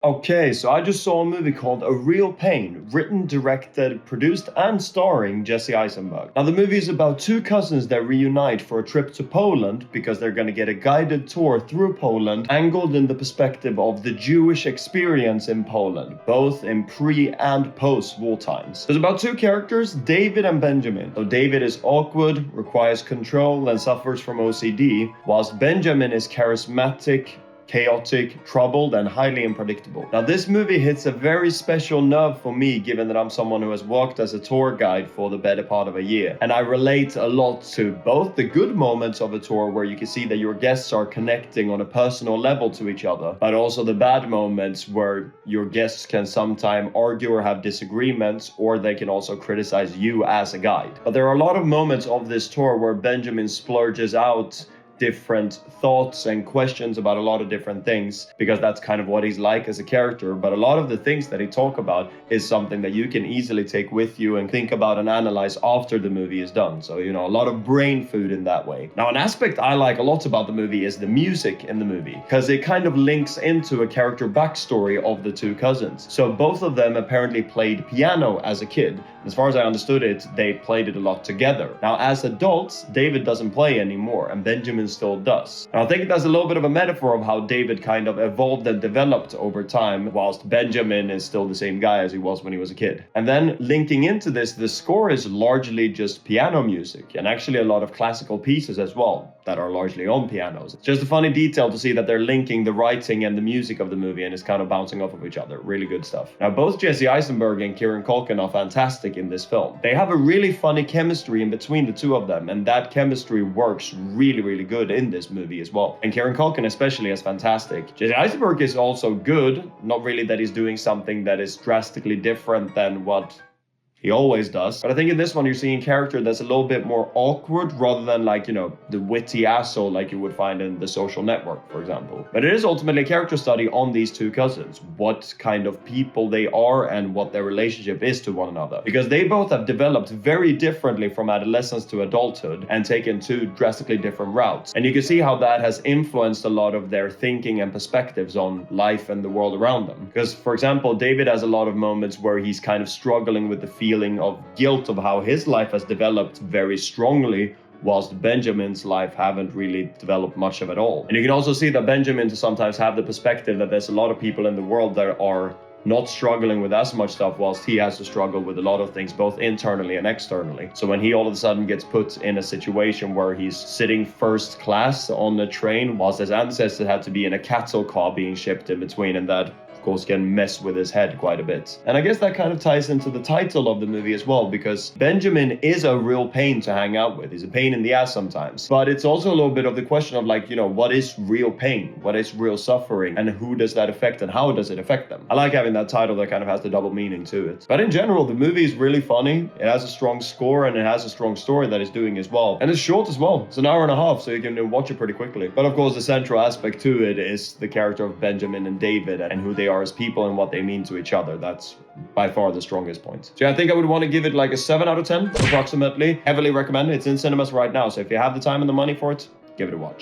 Okay, so I just saw a movie called A Real Pain, written, directed, produced, and starring Jesse Eisenberg. Now, the movie is about two cousins that reunite for a trip to Poland because they're going to get a guided tour through Poland, angled in the perspective of the Jewish experience in Poland, both in pre- and post-war times. There's about two characters, David and Benjamin. So David is awkward, requires control, and suffers from OCD, whilst Benjamin is charismatic, chaotic, troubled, and highly unpredictable. Now, this movie hits a very special nerve for me, given that I'm someone who has worked as a tour guide for the better part of a year. And I relate a lot to both the good moments of a tour where you can see that your guests are connecting on a personal level to each other, but also the bad moments where your guests can sometimes argue or have disagreements, or they can also criticize you as a guide. But there are a lot of moments of this tour where Benjamin splurges out different thoughts and questions about a lot of different things, because that's kind of what he's like as a character. But a lot of the things that he talk about is something that you can easily take with you and think about and analyze after the movie is done. So, a lot of brain food in that way. Now, an aspect I like a lot about the movie is the music in the movie, because it kind of links into a character backstory of the two cousins. So both of them apparently played piano as a kid. As far as I understood it, they played it a lot together. Now, as adults, David doesn't play anymore, and Benjamin still does. And I think that's a little bit of a metaphor of how David kind of evolved and developed over time, whilst Benjamin is still the same guy as he was when he was a kid. And then linking into this, the score is largely just piano music, and actually a lot of classical pieces as well that are largely on pianos. It's just a funny detail to see that they're linking the writing and the music of the movie, and it's kind of bouncing off of each other. Really good stuff. Now, both Jesse Eisenberg and Kieran Culkin are fantastic in this film. They have a really funny chemistry in between the two of them, and that chemistry works really, really good in this movie as well. And Kieran Culkin especially is fantastic. Jesse Eisenberg is also good, not really that he's doing something that is drastically different than what he always does. But I think in this one, you're seeing a character that's a little bit more awkward rather than the witty asshole like you would find in The Social Network, for example. But it is ultimately a character study on these two cousins, what kind of people they are and what their relationship is to one another. Because they both have developed very differently from adolescence to adulthood and taken two drastically different routes. And you can see how that has influenced a lot of their thinking and perspectives on life and the world around them. Because, for example, David has a lot of moments where he's kind of struggling with the feeling of guilt of how his life has developed very strongly, whilst Benjamin's life haven't really developed much of it all. And you can also see that Benjamin sometimes have the perspective that there's a lot of people in the world that are not struggling with as much stuff, whilst he has to struggle with a lot of things, both internally and externally. So when he all of a sudden gets put in a situation where he's sitting first class on a train, whilst his ancestors had to be in a cattle car being shipped in between, and that of course can mess with his head quite a bit. And I guess that kind of ties into the title of the movie as well, because Benjamin is a real pain to hang out with. He's a pain in the ass sometimes. But it's also a little bit of the question of what is real pain? What is real suffering? And who does that affect, and how does it affect them? I like having that title that kind of has the double meaning to it. But in general, the movie is really funny. It has a strong score, and it has a strong story that it's doing as well. And it's short as well. It's an hour and a half, so you can watch it pretty quickly. But of course, the central aspect to it is the character of Benjamin and David and who they are as people and what they mean to each other. That's by far the strongest point. So yeah, I think I would want to give it like a 7 out of 10 approximately. Heavily recommend it. It's in cinemas right now, so if you have the time and the money for it, give it a watch.